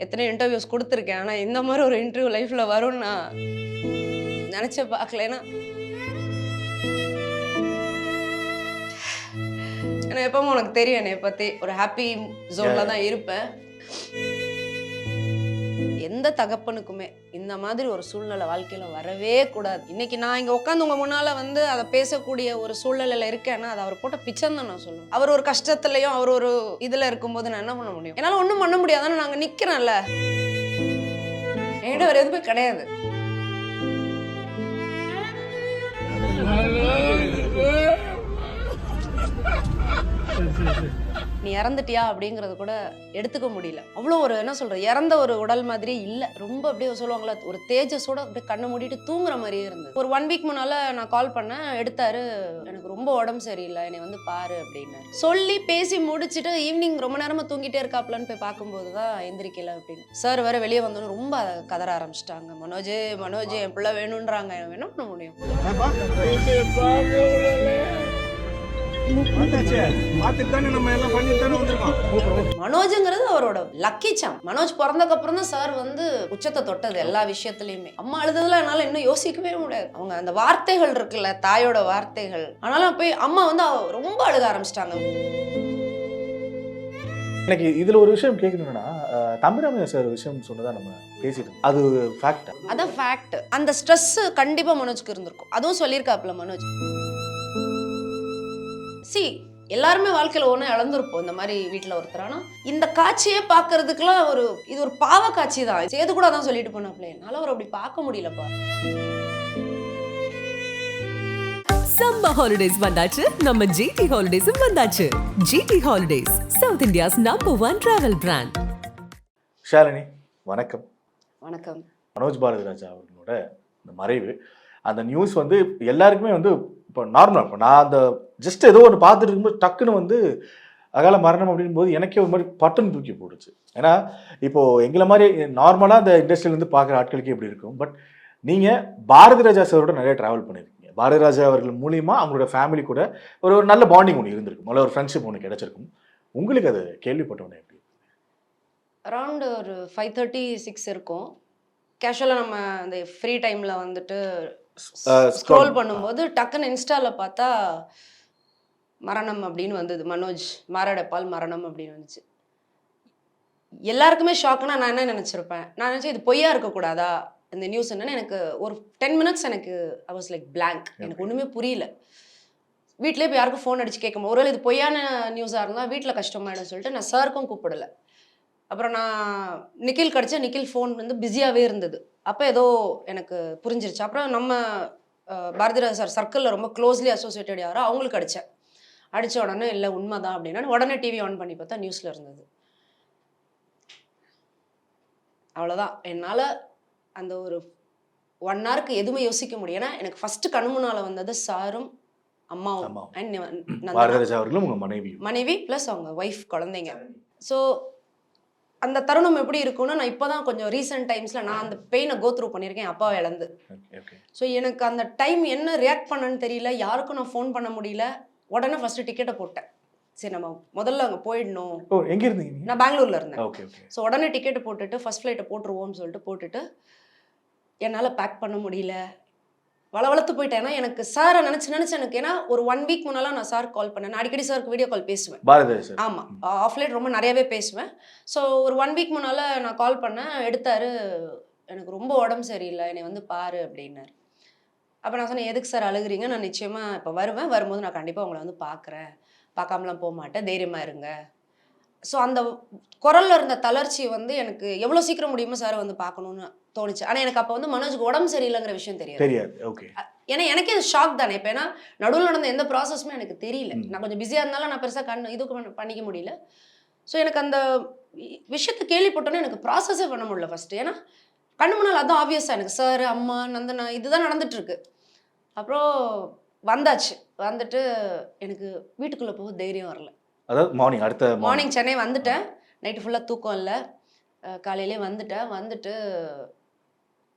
எத்தனை இன்டர்வியூஸ் கொடுத்துருக்கேன். ஆனால் இந்த மாதிரி ஒரு இன்டர்வியூ லைஃப்பில் வரும்னு நான் நினச்சே பார்க்கல. ஏன்னா எப்பவும் உனக்கு தெரியும் என்னை பற்றி ஒரு ஹாப்பி ஜோனில் தான் இருப்பேன். எந்த தகப்பனுக்குமே இந்த மாதிரி ஒரு சூழ்நிலை வாழ்க்கையில் வரவே கூடாது. இன்னைக்கு நான் இங்கே உட்காந்து உங்கள் முன்னால் வந்து அதை பேசக்கூடிய ஒரு சூழ்நிலையில் இருக்கேன்னா அது அவர் போட்ட பிச்சைன்னு தான் நான் சொல்லுவேன். அவர் ஒரு கஷ்டத்துலையும் அவர் ஒரு இதில் இருக்கும்போது நான் என்ன பண்ண முடியும்? என்னால் ஒன்றும் பண்ண முடியாதுன்னு நாங்கள் நிற்கிறேன்ல. என்கிட்ட வேறு எதுவுமே கிடையாது. நீ இறந்துட்டியா அப்படிங்கறது கூட எடுத்துக்க முடியல. அவ்வளோ ஒரு என்ன சொல்றது, இறந்த ஒரு உடல் மாதிரி இல்லை. ரொம்ப அப்படியே சொல்லுவாங்களா, ஒரு தேஜஸோட அப்படியே கண்ணை மூடிட்டு தூங்குற மாதிரியே இருந்தது. ஒரு 1 வீக் முன்னால நான் கால் பண்ணேன், எடுத்தாரு. எனக்கு ரொம்ப உடம்பு சரியில்லை, என்னை வந்து பாரு அப்படின்னு சொல்லி பேசி முடிச்சுட்டு ஈவினிங் ரொம்ப நேரமா தூங்கிட்டே இருக்காப்லன்னு போய் பார்க்கும்போது தான் எந்திரிக்கல அப்படின்னு. சார் வேற வெளியே வந்தோன்னு ரொம்ப கதற ஆரம்பிச்சிட்டாங்க. மனோஜ் மனோஜ் என் பிள்ளை வேணுன்றாங்க. என்ன பண்ண முடியும்? மனோஜ்ங்கிறது அவரோட லக்கி சாம். மனோஜ் பிறந்ததுக்கு அப்புறம் தான் சார் வந்து உச்சத்தை தொட்டது எல்லா விஷயத்துலயுமே. அம்மா அழுததுல என்னால இன்னும் யோசிக்கவே முடியாது. அவங்க அந்த வார்த்தைகள் இருக்குல்ல, தாயோட வார்த்தைகள். ஆனாலும் போய் அம்மா வந்து ரொம்ப அழுக ஆரம்பிச்சிட்டாங்க. எனக்கு இதுல ஒரு விஷயம் கேட்கணும்னா, தம்பிராமையா சார் விஷயம் சொன்னதா நம்ம பேசிட்டு அது ஃபேக்ட். அதான் ஃபேக்ட். அந்த ஸ்ட்ரெஸ் கண்டிப்பா மனோஜ்க்கு இருந்திருக்கும். அதுவும் சொல்லியிருக்காப்ல மனோஜ். எல்லாருமே வாழ்க்கையில ஒண்ணு இழந்திருப்போம் இந்த மாதிரி வீட்டுல ஒருத்தர். ஆனா இந்த காட்சியே பாக்குறதுக்குலாம் இது ஒரு பாவ காட்சி தான். சேது கூட அதான் சொல்லிட்டு போனாப்ல, என்னால அவர் அப்படி பார்க்க முடியலப்பா. சம்மர் ஹாலிடேஸ் வந்தாச்சு, நம்ம ஜிடி ஹாலிடேஸும் வந்தாச்சு. GT holidays, south India's #1 travel brand. Shalini வணக்கம். வணக்கம். மனோஜ் பாரதிராஜா அவர்களோட இந்த மறைவு, அந்த நியூஸ் வந்து எல்லாருக்குமே வந்து இப்போ நார்மல். இப்போ நான் அந்த ஜஸ்ட் ஏதோ ஒன்று பார்த்துட்டு இருக்கும்போது டக்குன்னு வந்து அகால மரணம் அப்படின் போது எனக்கே ஒரு மாதிரி பட்டுன்னு தூக்கி போடுச்சு. ஏன்னா இப்போது எங்களை மாதிரி நார்மலாக அந்த இண்டஸ்ட்ரியிலேருந்து பார்க்குற ஆட்களுக்கு எப்படி இருக்கும். பட் நீங்கள் பாரதிராஜா சாரோட நிறைய ட்ராவல் பண்ணியிருக்கீங்க. பாரதிராஜா அவர்கள் மூலிமா அவங்களோட ஃபேமிலி கூட ஒரு நல்ல பாண்டிங் ஒன்று இருந்திருக்கும், நல்ல ஒரு ஃப்ரெண்ட்ஷிப் ஒன்று கிடைச்சிருக்கும். உங்களுக்கு அது கேள்விப்பட்டவொன்னே எப்படி? அரௌண்ட் ஒரு 5:30-6 இருக்கும். கேஷுவலாக நம்ம அந்த ஃப்ரீ டைமில் வந்துட்டு ஸ்க்ரோல் பண்ணும்போது டக்குன்னு இன்ஸ்டாவில் பார்த்தா மரணம் அப்படின்னு வந்தது. மனோஜ் மாரடைப்பால் மரணம் அப்படின்னு வந்துச்சு. எல்லாருக்குமே ஷாக்குன்னா நான் என்ன நினச்சிருப்பேன், நான் நினச்சேன் இது பொய்யா இருக்கக்கூடாதா இந்த நியூஸ் என்னன்னு. எனக்கு ஒரு 10 minutes எனக்கு ஐ வாஸ் லைக் பிளாங்க். எனக்கு ஒன்றுமே புரியல. வீட்டிலே இப்போ யாருக்கும் ஃபோன் அடிச்சு கேட்கும், ஒருவேளை இது பொய்யான நியூஸாக இருந்தால் வீட்டில் கஷ்டமாயிடும் சொல்லிட்டு நான் சாருக்கும் கூப்பிடலை. அப்புறம் நான் நிக்கில் கிடச்ச நிக்கில் ஃபோன் வந்து பிஸியாகவே இருந்தது. அப்போ ஏதோ எனக்கு புரிஞ்சிருச்சு. அப்புறம் நம்ம பாரதிராஜா சார் சர்க்கிளில் ரொம்ப க்ளோஸ்லி அசோசியேட்டட் யாரோ அவங்களுக்கு அடித்த உடனே இல்லை உண்மைதான் அப்படின்னா உடனே டிவி ஆன் பண்ணி பார்த்தா நியூஸில் இருந்தது. அவ்வளோதான். என்னால் அந்த ஒரு 1 hourக்கு எதுவுமே யோசிக்க முடியும். ஏன்னா எனக்கு ஃபஸ்ட்டு கண்ணு முன்னால் வந்தது சாரும் அம்மாவும் அண்ட் மனைவி ப்ளஸ் அவங்க ஒய்ஃப், குழந்தைங்க. ஸோ அந்த தருணம் எப்படி இருக்கும்னா, நான் இப்போ தான் கொஞ்சம் ரீசெண்ட் டைம்ஸில் நான் அந்த பெயினை கோ த்ரூ பண்ணியிருக்கேன் அப்பாவை இழந்து. ஸோ எனக்கு அந்த டைம் என்ன ரியாக்ட் பண்ணன்னு தெரியல. யாருக்கும் நான் ஃபோன் பண்ண முடியல. உடனே ஃபஸ்ட்டு டிக்கெட்டை போட்டேன். சரி நம்ம முதல்ல அங்கே போயிடணும். எங்கே இருந்தீங்க? நான் பெங்களூரில் இருந்தேன். ஸோ உடனே டிக்கெட்டை போட்டுட்டு ஃபஸ்ட் ஃப்ளைட்டை போட்டுருவோம்னு சொல்லிட்டு போட்டுட்டு என்னால் பேக் பண்ண முடியல. வளவளத்து போயிட்டேன். ஏன்னா எனக்கு சாரை நினச்சி எனக்கு, ஏன்னா ஒரு 1 வீக் முன்னால நான் சார் கால் பண்ணேன். நான் அடிக்கடி சாருக்கு வீடியோ கால் பேசுவேன். ஆமாம், ஆஃப் லைட் ரொம்ப நிறையவே பேசுவேன். ஸோ ஒரு 1 வீக் முன்னால் நான் கால் பண்ணேன், எடுத்தார். எனக்கு ரொம்ப உடம்பு சரியில்லை, என்னை வந்து பாரு அப்படின்னாரு. அப்போ நான் சொன்னேன், எதுக்கு சார் அழுகுறீங்க? நான் நிச்சயமாக இப்போ வரும்போது நான் கண்டிப்பாக உங்களை வந்து பார்க்குறேன், பார்க்காமலாம் போக மாட்டேன், தைரியமாக இருங்க. ஸோ அந்த குரலில் இருந்த தளர்ச்சி வந்து எனக்கு எவ்வளோ சீக்கிரம் முடியுமோ சாரை வந்து பார்க்கணுன்னு தோணுச்சு. ஆனால் எனக்கு அப்போ வந்து மனோஜுக்கு உடம்பு சரியில்லைங்கிற விஷயம் தெரியாது. ஓகே. ஏன்னா எனக்கே அது ஷாக் தானே. இப்போ ஏன்னா நடுவில் நடந்த எந்த ப்ராசஸுமே எனக்கு தெரியல. நான் கொஞ்சம் பிஸியாக இருந்தாலும் நான் பெருசாக இதுக்கு பண்ணிக்க முடியல. ஸோ எனக்கு அந்த விஷயத்தை கேள்விப்பட்டோன்னே எனக்கு ப்ராசஸே பண்ண முடியல ஃபஸ்ட்டு. ஏன்னா கண்ணு முன்னால் அதுதான் ஆப்வியஸாக எனக்கு சார், அம்மா, நந்தனா இதுதான் நடந்துட்டுருக்கு. அப்புறம் வந்தாச்சு. வந்துட்டு எனக்கு வீட்டுக்குள்ளே போக தைரியம் வரல. அதாவது மார்னிங் சென்னை வந்துட்டேன். நைட்டு ஃபுல்லாக தூக்கம் இல்லை. காலையிலே வந்துட்டு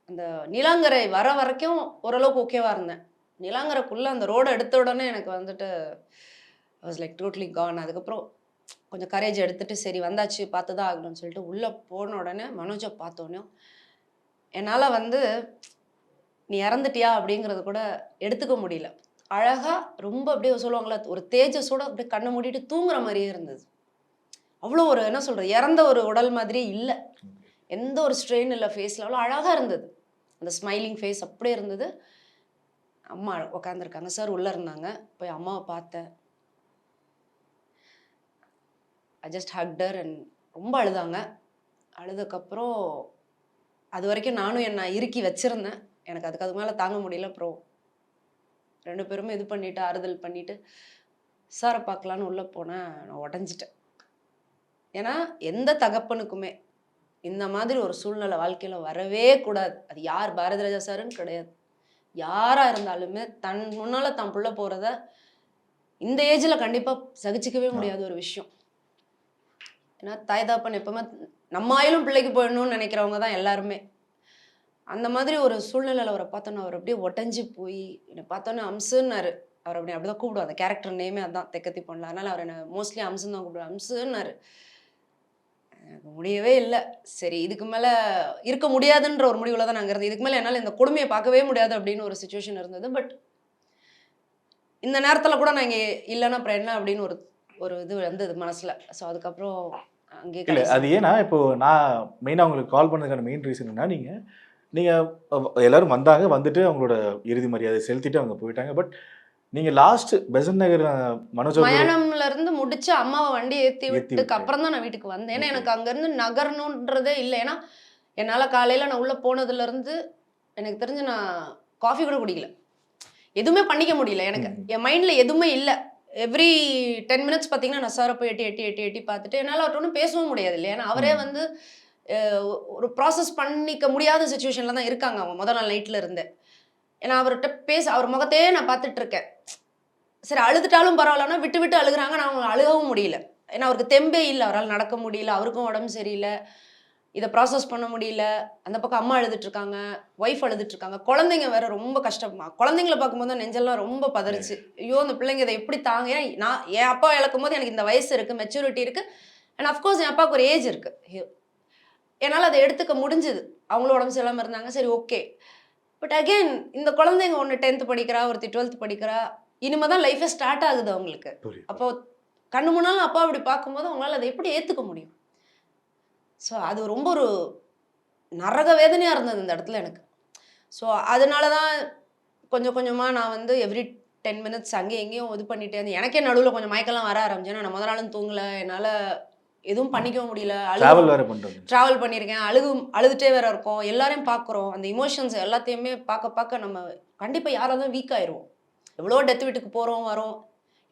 அந்த நீலாங்கரை வர வரைக்கும் ஓரளவுக்கு ஓகேவா இருந்தேன். நீலாங்கரைக்குள்ளே அந்த ரோடை எடுத்த உடனே எனக்கு வந்துட்டு I was like totally gone. அதுக்கப்புறம் கொஞ்சம் கரேஜ் எடுத்துட்டு சரி வந்தாச்சு பார்த்து தான் ஆகணும்னு சொல்லிட்டு உள்ளே போன உடனே மனோஜை பார்த்தோன்னே என்னால் வந்து நீ இறந்துட்டியா அப்படிங்கிறது கூட எடுத்துக்க முடியல. அழகா ரொம்ப அப்படியே சொல்லுவாங்கல்ல, ஒரு தேஜஸோட அப்படியே கண்ணை மூடிட்டு தூங்குற மாதிரியே இருந்தது. அவ்வளோ ஒரு என்ன சொல்றது, இறந்த ஒரு உடல் மாதிரியே இல்லை. எந்த ஒரு ஸ்ட்ரெயின் இல்லை ஃபேஸில், அவ்வளோ அழகா இருந்தது. அந்த ஸ்மைலிங் ஃபேஸ் அப்படியே இருந்தது. அம்மா உட்காந்துருக்காங்க, சார் உள்ளே இருந்தாங்க. போய் அம்மாவை பார்த்தேன். ஐ ஜஸ்ட் ஹக்டர் அண்ட் ரொம்ப அழுதாங்க. அழுதுக்கப்புறம் அது வரைக்கும் நானும் என்னை இறுக்கி வச்சிருந்தேன். எனக்கு அதுக்கு மேலே தாங்க முடியல. அப்புறம் 2 பேருமே இது பண்ணிட்டு ஆறுதல் பண்ணிட்டு சாரை பார்க்கலான்னு உள்ளே போனேன். நான் உடஞ்சிட்டேன். ஏன்னா எந்த தகப்பனுக்குமே இந்த மாதிரி ஒரு சூழ்நிலை வாழ்க்கையில் வரவே கூடாது. அது யார் பாரதி ராஜா சாருன்னு கிடையாது, யாராக இருந்தாலுமே தன் முன்னால் தான் புள்ள போகிறத இந்த ஏஜில் கண்டிப்பாக சகிச்சிக்கவே முடியாத ஒரு விஷயம். ஏன்னா தாய் தாப்பன் எப்பவுமே நம்ம ஆயிலும் பிள்ளைக்கு போயிடணும்னு நினைக்கிறவங்க தான் எல்லாருமே. அந்த மாதிரி ஒரு சூழ்நிலையில் அவரை பார்த்தோன்னா அவர் அப்படியே ஒட்டஞ்சி போய் என்னை பார்த்தோன்னே அம்சுன்னாரு. அவர் அப்படிதான் கூப்பிடுவார். அந்த கேரக்டர் நேமே அதான் தெக்கத்தி பொண்ணு. அதனால் அவர் என்னை மோஸ்ட்லி அம்சுன்னு தான் கூப்பிடுவார். அம்சுன்னாரு. எனக்கு முடியவே இல்லை. சரி இதுக்கு மேலே இருக்க முடியாதுன்ற ஒரு முடிவில் தான் நாங்கள் இருந்தது. இதுக்கு மேலே என்னால் இந்த கொடுமையை பார்க்கவே முடியாது அப்படின்னு ஒரு சுச்சுவேஷன் இருந்தது. பட் இந்த நேரத்தில் கூட நான் இங்கே இல்லைன்னா அப்புறம் என்ன அப்படின்னு ஒரு இது வந்தது மனசில். ஸோ அதுக்கப்புறம் அங்கேயே இல்லை அது ஏன்னா இப்போ நான் மெயினாக உங்களுக்கு கால் பண்ணதுக்கான மெயின் ரீசன் என்ன, நீங்கள் எல்லாரும் வந்தாங்க, வந்துட்டு அவங்களோட இறுதி மரியாதை செலுத்திட்டு அவங்க போயிட்டாங்க. பட் நீங்கள் லாஸ்ட் பெசன்ட் நகர் மனோஜ் மயானம்ல இருந்து முடிச்சு அம்மாவை வண்டி ஏற்றி விட்டுக்கு அப்புறம் தான் நான் வீட்டுக்கு வந்தேன். ஏன்னா எனக்கு அங்கேருந்து நகரணுன்றதே இல்லை. ஏன்னா என்னால் காலையில் நான் உள்ளே போனதுலேருந்து எனக்கு தெரிஞ்சு நான் காஃபி கூட குடிக்கல, எதுவுமே பண்ணிக்க முடியல. எனக்கு என் மைண்டில் எதுவுமே இல்லை. எவ்ரி 10 minutes பார்த்தீங்கன்னா நான் சாரை போய் எட்டி பார்த்துட்டு என்னால் அவர்கிட்ட ஒன்றும் பேசவும் முடியாது இல்லையா. ஏன்னா அவரே வந்து ஒரு ப்ராசஸ் பண்ணிக்க முடியாத சுச்சுவேஷனில் தான் இருக்காங்க அவங்க முதல் நாள் நைட்டில் இருந்து. ஏன்னா அவர்கிட்ட அவர் முகத்தையே நான் பார்த்துட்டு இருக்கேன். சரி அழுதுட்டாலும் பரவாயில்லன்னா விட்டு விட்டு அழுகுறாங்க. நான் அவங்க அழுகவும் முடியல. ஏன்னா அவருக்கு தெம்பே இல்லை, அவரால் நடக்க முடியல, அவருக்கும் உடம்பு சரியில்லை, இதை ப்ராசஸ் பண்ண முடியல. அந்த பக்கம் அம்மா அழுதுட்டு இருக்காங்க, ஒய்ஃப் அழுதுட்டு இருக்காங்க, குழந்தைங்க வேற ரொம்ப கஷ்டமா. குழந்தைங்களை பார்க்கும்போது தான் நெஞ்செல்லாம் ரொம்ப பதறிச்சு. ஐயோ அந்த பிள்ளைங்க இதை எப்படி தாங்க. ஏன்னா நான் என் அப்பா இழக்கும் போது எனக்கு இந்த வயசு இருக்குது, மெச்சூரிட்டி இருக்குது. அண்ட் அஃப்கோர்ஸ் என் அப்பாவுக்கு ஒரு ஏஜ் இருக்குது. என்னால் அதை எடுத்துக்க முடிஞ்சுது. அவங்களும் உடம்பு சரியில்லாமல் இருந்தாங்க, சரி ஓகே. பட் அகெயின் இந்த குழந்தைங்க ஒன்று 10th படிக்கிறா, ஒருத்தி 12th படிக்கிறா. இனிமே தான் லைஃபே ஸ்டார்ட் ஆகுது அவங்களுக்கு. அப்போ கண்ணு முன்னாலும் அப்பா அப்படி பார்க்கும்போது அவங்களால அதை எப்படி ஏற்றுக்க முடியும்? ஸோ அது ரொம்ப ஒரு நரக வேதனையாக இருந்தது இந்த இடத்துல எனக்கு. ஸோ அதனால தான் கொஞ்சம் கொஞ்சமாக நான் வந்து எவ்ரி 10 minutes அங்கேயும் எங்கேயும் இது பண்ணிட்டே இருந்தேன். எனக்கே நடுவில் கொஞ்சம் மயக்கெல்லாம் வர ஆரம்பிச்சு. ஏன்னா நான் முதல் நாளும் தூங்கலை, என்னால் எதுவும் பண்ணிக்கவும் முடியல. ட்ராவல் பண்ணியிருக்கேன், அழுதுகிட்டே வேற இருக்கோம், எல்லாரையும் பார்க்குறோம். அந்த இமோஷன்ஸ் எல்லாத்தையுமே பார்க்க நம்ம கண்டிப்பாக யாராக தான் வீக் ஆயிடுவோம். எவ்வளோ டெத் வீட்டுக்கு போகிறோம் வரோம்,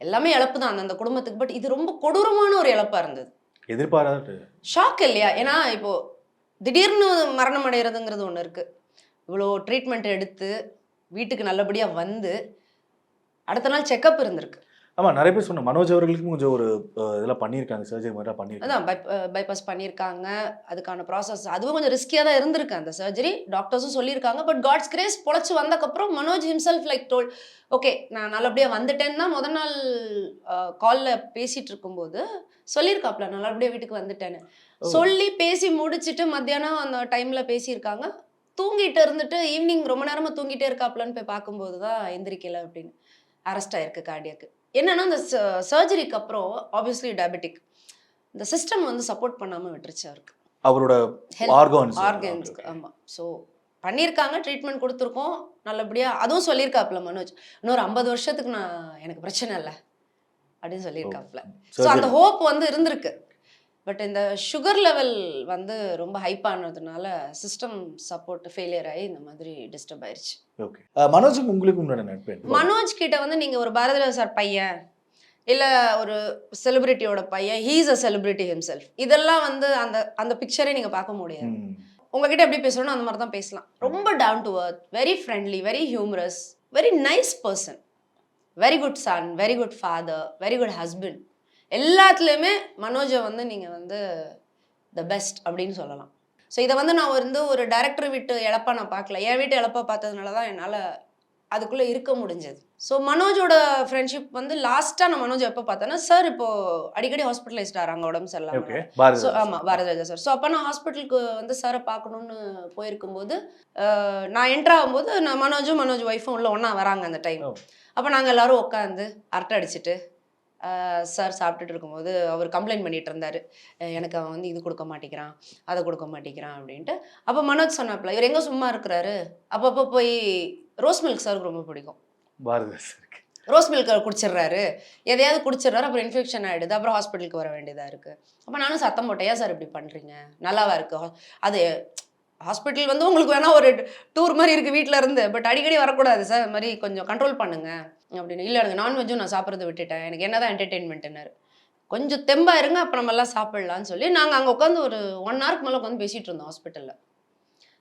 எல்லாமே இழப்பு தான் அந்த குடும்பத்துக்கு. பட் இது ரொம்ப கொடூரமான ஒரு இழப்பாக இருந்தது. எதிர்பாராத ஷாக் இல்லையா? ஏன்னா இப்போ திடீர்னு மரணம் அடைகிறதுங்கிறது ஒன்று இருக்குது. இவ்வளோ ட்ரீட்மெண்ட் எடுத்து வீட்டுக்கு நல்லபடியாக வந்து அடுத்த நாள் செக்கப் இருந்திருக்கு. ஆமாம், நிறைய பேர் சொன்ன மனோஜ் அவர்களுக்கும் கொஞ்சம் ஒரு இதெல்லாம் பண்ணியிருக்காங்க, சர்ஜரி மாதிரி பண்ணியிருக்காங்க. அதான் பைபாஸ் பண்ணியிருக்காங்க. அதுக்கான ப்ராசஸ் அதுவும் கொஞ்சம் ரிஸ்கியாக தான் இருந்திருக்கு அந்த சர்ஜரி. டாக்டர்ஸும் சொல்லியிருக்காங்க. பட் காட்ஸ் கிரேஸ் பொழைச்சி வந்தக்கப்புறம் Manoj himself like told okay நான் நல்லபடியாக வந்துட்டேன்னு தான் முதல் நாள் காலில் பேசிகிட்டு இருக்கும்போது சொல்லியிருக்காப்ல, நல்லபடியாக வீட்டுக்கு வந்துட்டேன்னு சொல்லி பேசி முடிச்சுட்டு மத்தியானம் அந்த டைமில் பேசியிருக்காங்க. தூங்கிட்டு இருந்துட்டு ஈவினிங் ரொம்ப நேரமாக தூங்கிட்டே இருக்காப்லன்னு போய் பார்க்கும்போது தான் எந்திரிக்கலை அப்படின்னு அரெஸ்ட் ஆயிருக்கு கார்டியாக்கு. என்னன்னா இந்த சர்ஜரிக்கு அப்புறம் ஆப்வியஸ்லி டயபெட்டிக் இந்த சிஸ்டம் வந்து சப்போர்ட் பண்ணாமல் விட்டுருச்சு அவருக்கு, அவரோட ஆர்கன்ஸ்க்கு. ஆமாம், ஸோ பண்ணியிருக்காங்க, ட்ரீட்மெண்ட் கொடுத்துருக்கோம் நல்லபடியாக. அதுவும் சொல்லியிருக்காப்புல மனோஜ், இன்னொரு 50 வருஷத்துக்கு நான் எனக்கு பிரச்சனை இல்லை அப்படின்னு சொல்லியிருக்காப்புல. ஸோ அந்த ஹோப் வந்து இருந்திருக்கு. பட் இந்த சுகர் லெவல் வந்து ரொம்ப ஹைப் ஆனதுனால சிஸ்டம் சப்போர்ட் ஃபெயிலியர் ஆகி இந்த மாதிரி டிஸ்டர்ப் ஆயிடுச்சு. ஓகே, மனோஜ் உங்களுக்கு உண்டான நட்பு? மனோஜ் கிட்ட வந்து நீங்கள் ஒரு பாரதிராஜா சார் பையன் இல்லை ஒரு செலிபிரிட்டியோட பையன், he is a celebrity himself, இதெல்லாம் வந்து அந்த அந்த பிக்சரே நீங்கள் பார்க்க முடியாது. உங்ககிட்ட எப்படி பேசணும் அந்த மாதிரி தான் பேசலாம். ரொம்ப down to earth, very friendly, very humorous, very nice person, very good son, very good father, very good husband. எல்லாத்துலேயுமே மனோஜை வந்து நீங்கள் வந்து த பெஸ்ட் அப்படின்னு சொல்லலாம். ஸோ இதை வந்து நான் வந்து ஒரு டைரக்டர் வீட்டு இழப்பாக நான் பார்க்கல, என் வீட்டு இழப்பாக பார்த்ததுனால தான் என்னால் அதுக்குள்ளே இருக்க முடிஞ்சது. ஸோ மனோஜோட ஃப்ரெண்ட்ஷிப் வந்து லாஸ்ட்டாக நான் மனோஜ் எப்போ பார்த்தேன்னா, சார் இப்போ அடிக்கடி ஹாஸ்பிட்டலைஸ்ட் ஆகிறாங்க உடம்பு ஓகே சரியில்லாமல். பாரதி ஸோ ஆமாம் பாரதிராஜா சார். ஸோ அப்போ நான் ஹாஸ்பிட்டலுக்கு வந்து சாரை பார்க்கணுன்னு போயிருக்கும்போது நான் என்ட்ரு ஆகும்போது நான் மனோஜ் ஒய்ஃபும் உள்ள ஒன்றா வராங்க அந்த டைம். அப்போ நாங்கள் எல்லோரும் உட்காந்து அரட்டை அடிச்சுட்டு சார் சாப்பிட்டுட்டு இருக்கும்போது அவர் கம்ப்ளைண்ட் பண்ணிட்டு இருந்தார், எனக்கு அவன் வந்து இது கொடுக்க மாட்டேங்கிறான், அதை கொடுக்க மாட்டேங்கிறான் அப்படின்ட்டு. அப்போ மனோஜ் சொன்னாப்ல, இவர் எங்கே சும்மா இருக்கிறாரு, அப்பப்போ போய் ரோஸ் மில்க் சாருக்கு ரொம்ப பிடிக்கும், பாரதி சாருக்கு ரோஸ் மில்க் குடிச்சிடுறாரு, எதையாவது குடிச்சிடுறாரு, அப்புறம் இன்ஃபெக்ஷன் ஆகிடுது, அப்புறம் ஹாஸ்பிட்டலுக்கு வர வேண்டியதாக இருக்குது. அப்போ நானும் சத்தம் போட்டேன், ஏன் சார் இப்படி பண்ணுறீங்க, நல்லாவா இருக்குது அது ஹாஸ்பிட்டல் வந்து உங்களுக்கு வேணால் ஒரு டூர் மாதிரி இருக்குது வீட்டில் இருந்து, பட் அடிக்கடி வரக்கூடாது சார், இது மாதிரி கொஞ்சம் கண்ட்ரோல் பண்ணுங்க அப்படின்னு. இல்லை எனக்கு நான்வெஜ்ஜும் நான் சாப்பிட்றத விட்டுட்டேன், எனக்கு என்ன தான் என்டர்டெயின்மெண்ட்டுன்னாரு. கொஞ்சம் தெம்பா இருங்க அப்புறம் நம்மலாம் சாப்பிட்லான்னு சொல்லி நாங்கள் அங்கே உட்காந்து ஒரு 1 ஹவருக்கு மேலே உட்காந்து பேசிகிட்டு இருந்தோம் ஹாஸ்பிட்டலில்.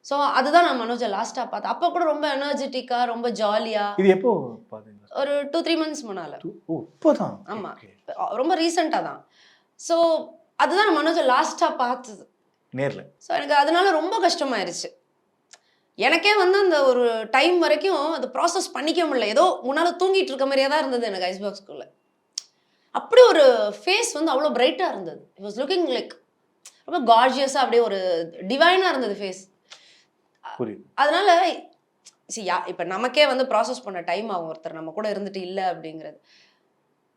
ஸோ அதுதான் நான் மனோஜை லாஸ்ட்டாக பார்த்தேன். அப்போ கூட ரொம்ப எனர்ஜெட்டிக்காக ரொம்ப ஜாலியாக. இது எப்போ பார்த்தீங்க? ஒரு 2-3 மந்த்ஸ் முன்னால். ஓ இப்போதான்? ஆமாம் ரொம்ப ரீசெண்டாக தான். ஸோ அதுதான் நான் மனோஜை லாஸ்ட்டாக பார்த்தது நேரில். ஸோ எனக்கு அதனால ரொம்ப கஷ்டமாயிருச்சு. எனக்கே வந்து அந்த ஒரு டைம் வரைக்கும் அது ப்ராசஸ் பண்ணிக்க முடியல. ஏதோ முன்னால் தூங்கிட்டு இருக்க மாதிரியே தான் இருந்தது எனக்கு ஐஸ் பாக்ஸ்குள்ளே. அப்படி ஒரு ஃபேஸ் வந்து அவ்வளோ பிரைட்டாக இருந்தது. இட் வாஸ் லுக்கிங் லைக் ரொம்ப கார்ஜியஸாக அப்படியே ஒரு டிவைனாக இருந்தது ஃபேஸ். அதனால இப்போ நமக்கே வந்து ப்ராசஸ் பண்ண டைம் ஆகும் ஒருத்தர் நம்ம கூட இருந்துட்டு இல்லை அப்படிங்கிறது.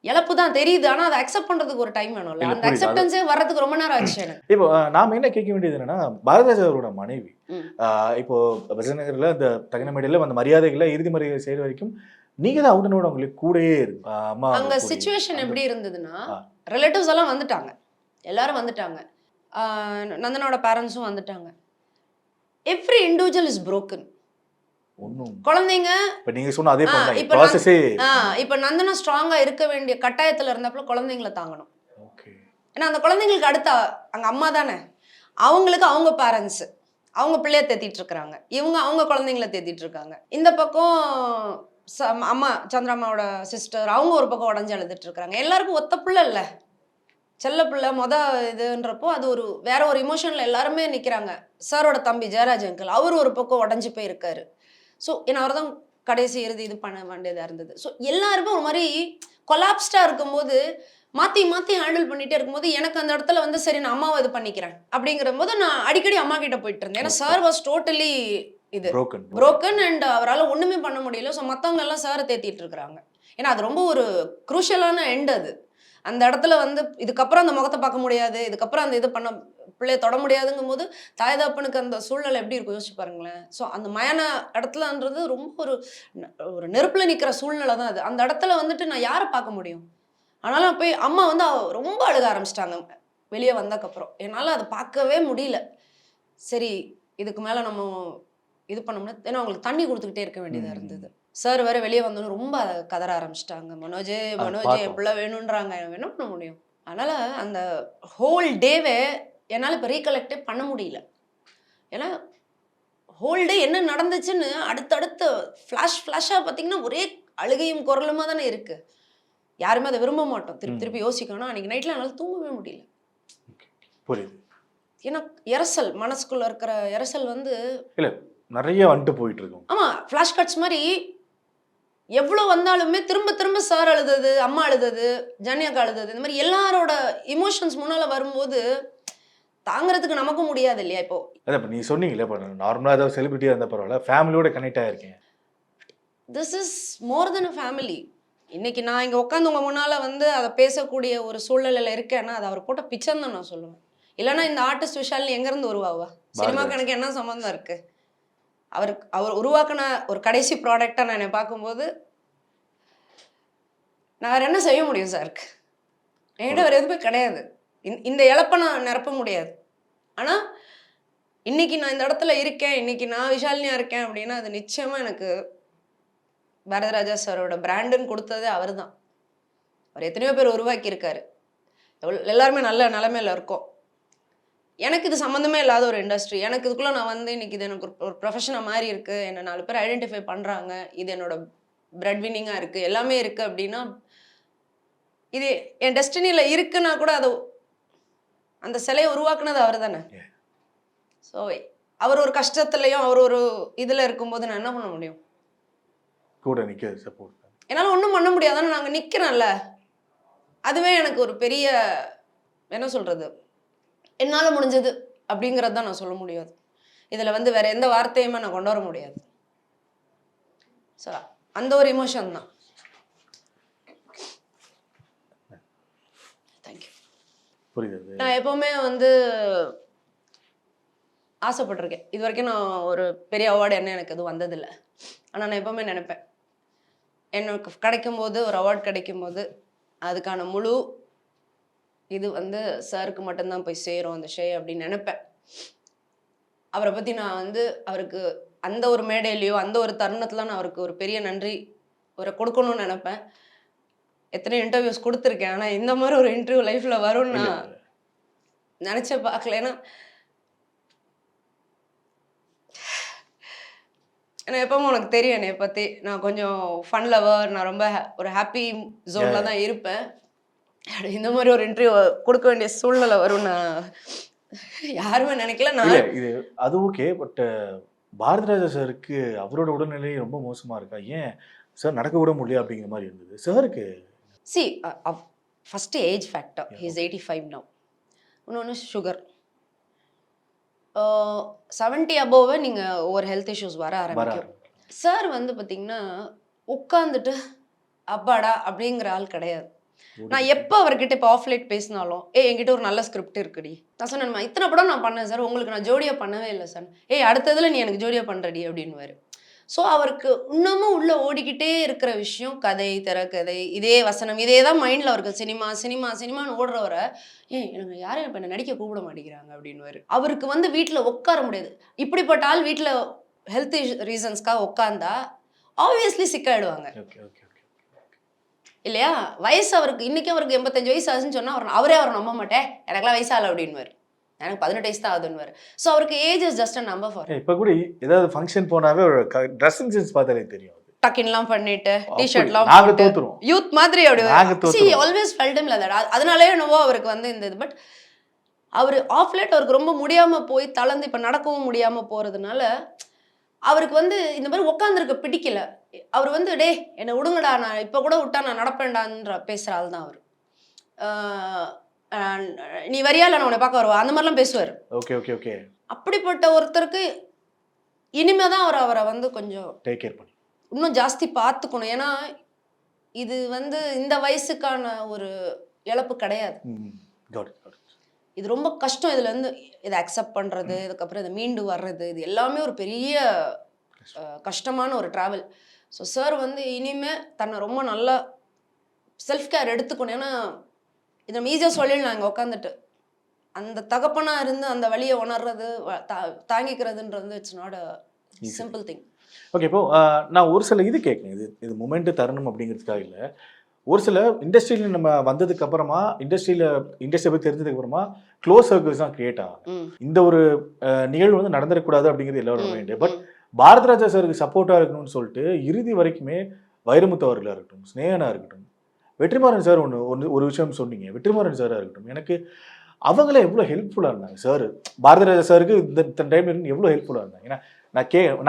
இழப்பு தான் தெரியுது, ஆனால் அதை அக்செப்ட் பண்ணுறதுக்கு ஒரு டைம் வேணும்ல. அந்த அக்செப்டன்ஸே வர்றதுக்கு ரொம்ப நேரம் ஆச்சு எனக்கு. இப்போ நாம என்ன கேட்க வேண்டியது என்னன்னா, பாரதிராஜா அவரோட மனைவி இப்போ விஜயநகரில் அந்த தகனமேடையில் அந்த மரியாதைகளை இறுதி மரியாதை செய்கிற வரைக்கும் நீங்க தான் அவுடனோட உங்களுக்கு கூடயே இருக்கு. அம்மா அங்கே சுச்சுவேஷன் எப்படி இருந்ததுன்னா, ரிலேட்டிவ்ஸ் எல்லாம் வந்துட்டாங்க, எல்லாரும் வந்துட்டாங்க, நந்தனோட பேரண்ட்ஸும் வந்துட்டாங்க. Every individual is broken. குழந்தைங்க இப்ப நீங்க சொன்ன அதே ப்ராசஸே. இப்ப நந்தனா ஸ்ட்ராங்கா இருக்க வேண்டிய கட்டாயத்துல இருந்தப்பல குழந்தைங்களை தாங்கணும். ஓகே. ஏன்னா அந்த குழந்தைங்களுக்கு அடுத்த அங்க அம்மா தானே, அவங்களுக்கு அவங்க பேரண்ட்ஸ் அவங்க பிள்ளைய தேத்திட்டு இருக்காங்க, இவங்க அவங்க குழந்தைங்களை தேத்திட்டு இருக்காங்க. இந்த பக்கம் அம்மா சந்திரம்மாவோட சிஸ்டர் அவங்க ஒரு பக்கம் உடஞ்சு அழுதுட்டு இருக்காங்க. எல்லாருக்கும் ஒத்த பிள்ளை இல்ல, செல்ல பிள்ளை இதுன்றப்போ அது ஒரு வேற ஒரு இமோஷன்ல எல்லாருமே நிக்கிறாங்க. சாரோட தம்பி ஜெயராஜ் அங்கிள் அவர் ஒரு பக்கம் உடஞ்சு போயிருக்காரு. ஸோ ஏன்னா அவர் தான் கடைசி இறுதி இது பண்ண வேண்டியதாக இருந்தது. ஸோ எல்லாருமே ஒரு மாதிரி கொலாப்ஸ்டாக இருக்கும்போது மாற்றி மாற்றி ஹேண்டில் பண்ணிகிட்டே இருக்கும்போது எனக்கு அந்த இடத்துல வந்து சரி நான் அம்மாவை இது பண்ணிக்கிறேன் அப்படிங்கிற போது நான் அடிக்கடி அம்மா கிட்ட போயிட்டு இருந்தேன். ஏன்னா சார் வாஸ் டோட்டலி இது broken அண்ட் அவரால் ஒன்றுமே பண்ண முடியல. ஸோ மற்றவங்க எல்லாம் சாரை தேத்திட்டு இருக்கிறாங்க. ஏன்னா அது ரொம்ப ஒரு குரூஷியலான எண்ட் அது. அந்த இடத்துல வந்து இதுக்கப்புறம் அந்த முகத்தை பார்க்க முடியாது, இதுக்கப்புறம் அந்த இது பண்ண பிள்ளைய தொட முடியாதுங்கும் போது தாய் தகப்பனுக்கு அந்த சூழ்நிலை எப்படி இருக்கும் யோசிச்சு பாருங்களேன். ஸோ அந்த மயான இடத்துலன்றது ரொம்ப ஒரு நெருப்பில் நிற்கிற சூழ்நிலை தான் அது. அந்த இடத்துல வந்துட்டு நான் யாரை பார்க்க முடியும்? ஆனாலும் போய் அம்மா வந்து ரொம்ப அழுக ஆரம்பிச்சிட்டாங்க வெளியே வந்ததுக்கப்புறம். என்னால் அதை பார்க்கவே முடியல. சரி இதுக்கு மேலே நம்ம இது பண்ணோம்னா, ஏன்னா அவங்களுக்கு தண்ணி கொடுத்துக்கிட்டே இருக்க வேண்டியதாக இருந்தது. சார் வேற வெளியே வந்தோன்னு ரொம்ப கதற ஆரம்பிச்சிட்டாங்க. மனோஜ் என் பிள்ளை வேணுன்றாங்க, என்ன பண்ண முடியும்? அதனால அந்த ஹோல் டேவே என்னால் இப்போ ரீகலெக்டே பண்ண முடியல. ஏன்னா ஹோல் டே என்ன நடந்துச்சுன்னு அடுத்தடுத்து ஃப்ளாஷாக பார்த்தீங்கன்னா ஒரே அழுகையும் குரலுமா தானே இருக்கு. யாருமே அதை விரும்ப மாட்டோம். திருப்பி திருப்பி யோசிக்கணும். அன்றைக்கி நைட்டில் என்னால் தூங்கவே முடியல. புரியுது. ஏன்னா எரசல் மனசுக்குள்ளே இருக்கிற எரசல் வந்து இல்லை நிறைய வந்துட்டு போயிட்டு இருக்கும். ஆமாம் ஃப்ளாஷ் கட்ஸ் மாதிரி எவ்வளோ வந்தாலுமே திரும்ப திரும்ப சார் அழுதது, அம்மா அழுதது, ஜானியாக்கா அழுதது, இந்த மாதிரி எல்லாரோட இமோஷன்ஸ் முன்னால் வரும்போது தாங்கிறதுக்கு நமக்கும் முடியாது இல்லையா? இப்போ அதான் இப்போ நீ சொன்னீங்களே, இப்போ நார்மலாக ஏதாவது செலிபிரிட்டியாக இருந்தால் பரவாயில்ல, ஃபேமிலியோட கனெக்ட் ஆகிருக்கேன். This is more than a family. இன்னைக்கு நான் இங்கே உட்காந்து உங்கள் முன்னால் வந்து அதை பேசக்கூடிய ஒரு சூழ்நிலையில் இருக்கேன்னா அது அவர் போட்ட பிச்சைன்னு தான் நான் சொல்லுவேன். இல்லைன்னா இந்த ஆர்டிஸ்ட் விஷாலினி எங்கேருந்து உருவாவா? சினிமாவுக்கு எனக்கு என்ன சம்மந்தம் இருக்குது? அவர் உருவாக்கின ஒரு கடைசி ப்ராடக்டாக நான் என்னை பார்க்கும்போது நான் வேறு என்ன செய்ய முடியும் சாருக்கு? என்கிட்ட வேறு எதுவுமே கிடையாது. இந்த இழப்பை நான் நிரப்ப முடியாது. ஆனால் இன்னைக்கு நான் இந்த இடத்துல இருக்கேன், இன்னைக்கு நான் விஷாலினியாக இருக்கேன் அப்படின்னா அது நிச்சயமாக எனக்கு பாரதிராஜா சாரோட பிராண்டுன்னு கொடுத்ததே அவர் தான். அவர் எத்தனையோ பேர் உருவாக்கியிருக்காரு. எல்லாருமே நல்ல நிலைமையில் இருக்கோம். எனக்கு இது சம்மந்தமே இல்லாத ஒரு இண்டஸ்ட்ரி. எனக்கு இதுக்குள்ளே நான் வந்து இன்னைக்கு இது எனக்கு ஒரு ப்ரொஃபஷனாக மாதிரி இருக்குது, என்னை 4 பேர் ஐடென்டிஃபை பண்ணுறாங்க, இது என்னோட பிரெட் வின்னிங்காக இருக்குது, எல்லாமே இருக்குது அப்படின்னா இது என் டெஸ்டினியில் இருக்குன்னா கூட அது அந்த சிலையை உருவாக்குனது அவர் தானே. ஸோ அவர் ஒரு கஷ்டத்துலையும் அவர் ஒரு இதில் இருக்கும்போது நான் என்ன பண்ண முடியும்? கூட நிற்க சப்போர்ட். என்னால் ஒன்றும் பண்ண முடியாதான்னு நாங்கள் நிற்கிறோம்ல, அதுவே எனக்கு ஒரு பெரிய என்ன சொல்கிறது, என்னால் முடிஞ்சது அப்படிங்கிறது தான் நான் சொல்ல முடியாது. இதில் வந்து வேறு எந்த வார்த்தையுமே நான் கொண்டு வர முடியாது. ஸோ அந்த ஒரு எமோஷன் தான். தேங்க்யூ. புரியுது. நான் எப்போவுமே வந்து ஆசைப்பட்டிருக்கேன். இது வரைக்கும் நான் ஒரு பெரிய அவார்டு எனக்கு எதுவும் வந்ததில்லை. ஆனால் நான் எப்போவுமே நினைப்பேன், எனக்கு கிடைக்கும்போது ஒரு அவார்டு கிடைக்கும்போது அதுக்கான முழு இது வந்து சாருக்கு மட்டும்தான் போய் சேரும் அந்த ஷே அப்படின்னு நினைப்பேன். அவரை பற்றி நான் வந்து அவருக்கு அந்த ஒரு மேடையிலையோ அந்த ஒரு தருணத்தில் நான் அவருக்கு ஒரு பெரிய நன்றி ஒரு கொடுக்கணும்னு நினைப்பேன். எத்தனை இன்டர்வியூஸ் கொடுத்துருக்கேன். ஆனால் இந்த மாதிரி ஒரு இன்டர்வியூ லைஃப்பில் வரும்னு நான் நினச்சே பார்க்கல. ஏன்னா எப்பவும் உனக்கு தெரியும் என்னை பற்றி, நான் கொஞ்சம் ஃபன் லவர், நான் ரொம்ப ஒரு ஹாப்பி ஜோனில் தான் இருப்பேன். இந்த மாதிரி ஒரு இன்டர்வியூ கொடுக்க வேண்டிய சூழ்நிலை வரும்னு நான் யாருமே நினைக்கல. நான் இது அது ஓகே. பட் பாரதிராஜா சாருக்கு அவரோட உடல்நிலை ரொம்ப மோசமாக இருக்கா? ஏன் சார் நடக்க விட முடியல அப்படிங்கிற மாதிரி இருந்தது சாருக்கு? First age factor. He is 85 now. இன்னொன்று சுகர். 70 அபோவே நீங்கள் ஒவ்வொரு ஹெல்த் இஷ்யூஸ் வர ஆரம்பிக்கும். சார் வந்து பார்த்தீங்கன்னா உட்காந்துட்டு அப்பாடா அப்படிங்கிற ஆள் கிடையாது. நான் எப்போ அவர்கிட்ட இப்போ ஆஃப்லைட் பேசினாலும், என்கிட்ட ஒரு நல்ல ஸ்கிரிப்ட் இருக்குடி, நான் சொன்னேன் இத்தனை படம் நான் பண்ணேன் சார், உங்களுக்கு நான் ஜோடியாக பண்ணவே இல்லை சார், அடுத்ததில் நீ எனக்கு ஜோடியாக பண்ணுறடி அப்படின்னுவார். ஸோ அவருக்கு இன்னமும் உள்ளே ஓடிக்கிட்டே இருக்கிற விஷயம் கதை, திரைக்கதை, இதே வசனம், இதே தான் மைண்டில் அவருக்கு. சினிமா சினிமா சினிமான்னு ஓடுறவரை எனக்கு யாரும் இப்போ என்ன நடிக்க கூப்பிட மாட்டேங்கிறாங்க அப்படின்னுவார். அவருக்கு வந்து வீட்டில் உட்கார முடியாது. இப்படிப்பட்ட ஆள் வீட்டில் ஹெல்த் ரீசன்ஸ்க்காக உட்காந்தா ஆப்வியஸ்லி சிக்காயிடுவாங்க இல்லையா? வயசு அவருக்கு இன்னைக்கு அவருக்கு 85 வயசு ஆச்சுன்னு சொன்னால் அவரே நம்ப மாட்டேன், எனக்குலாம் வயசாகல அப்படின்வார். எனக்கு 18 வயசு தான் ஆகுதுன்னு. ஸோ அவருக்கு age is just a number for. இப்போ கூட ஏதாவது ஃபங்க்ஷன் போனாவே ஒரு ட்ரெஸ்ஸிங் சென்ஸ் பார்த்தாலே தெரியும். டக்கின்லாம் பண்ணிட்டு டிஷர்ட்லாம் நாங்க தோத்துறோம், யூத் மாதிரி அப்படி always felt him like that. அதனாலே என்னவோ அவருக்கு வந்து இந்த இது. பட் அவர் ஆஃப் லேட் அவருக்கு ரொம்ப முடியாமல் போய் தளர்ந்து இப்போ நடக்கவும் முடியாமல் போகிறதுனால அவருக்கு வந்து இந்த மாதிரி உட்காந்துருக்க பிடிக்கல. அவர் வந்து என்னை விடுங்கடா, நான் இப்போ கூட விட்டா நான் நடப்பேன்டான்ற பேசுகிற ஆள் தான் அவர். நீ வரியா இல்லை நான் உன்னை பார்க்க வருவா அந்த மாதிரிலாம் பேசுவார். Okay okay okay. அப்படிப்பட்ட ஒருத்தருக்கு இனிமே தான் அவரை வந்து கொஞ்சம் டேக் கேர் பண்ணி இன்னும் ஜாஸ்தி பார்த்துக்கணும். ஏன்னா இது வந்து இந்த வயசுக்கான ஒரு இழப்பு கிடையாது. இது ரொம்ப கஷ்டம். இதுல இருந்து இதை அக்செப்ட் பண்றது, இதுக்கப்புறம் இதை மீண்டு வர்றது, இது எல்லாமே ஒரு பெரிய கஷ்டமான ஒரு டிராவல். ஸோ சார் வந்து இனிமே தன்னை ரொம்ப நல்லா செல்ஃப் கேர் எடுத்துக்கணும். ஏன்னா இது நம்ம ஈஸியாக சொல்லிடலாம் இங்கே உட்காந்துட்டு. அந்த தகப்பனாக இருந்து அந்த வழியை உணர்றது, தாங்கிக்கிறதுன்றது it's not a simple thing. Okay. இப்போ நான் ஒரு சில இது கேட்குறேன். இது மொமெண்ட்டு தரணும் அப்படிங்கிறதுக்காக இல்லை. ஒரு சில இண்டஸ்ட்ரியில் நம்ம வந்ததுக்கு அப்புறமா இண்டஸ்ட்ரியை பற்றி தெரிஞ்சதுக்கு அப்புறமா க்ளோஸ் சர்க்கிள்ஸ் தான் கிரியேட் ஆகும். இந்த ஒரு நிகழ்வு வந்து நடந்துடக்கூடாது அப்படிங்கிறது எல்லாரும் வேண்டிய. பட் பாரதிராஜா சாருக்கு சப்போர்ட்டாக இருக்கணும்னு சொல்லிட்டு இறுதி வரைக்குமே வைரமுத்து அவர்களாக இருக்கட்டும், ஸ்னேகனாக இருக்கட்டும், வெற்றிமாறன் சார் ஒரு விஷயம் சொன்னீங்க. வெற்றிமாறன் சாராக இருக்கட்டும், எனக்கு அவங்கள எவ்வளோ ஹெல்ப்ஃபுல்லாக இருந்தாங்க சார். பாரதிராஜா சாருக்கு இந்த டைம் இருந்து எவ்வளோ ஹெல்ப்ஃபுல்லாக இருந்தாங்க. ஏன்னா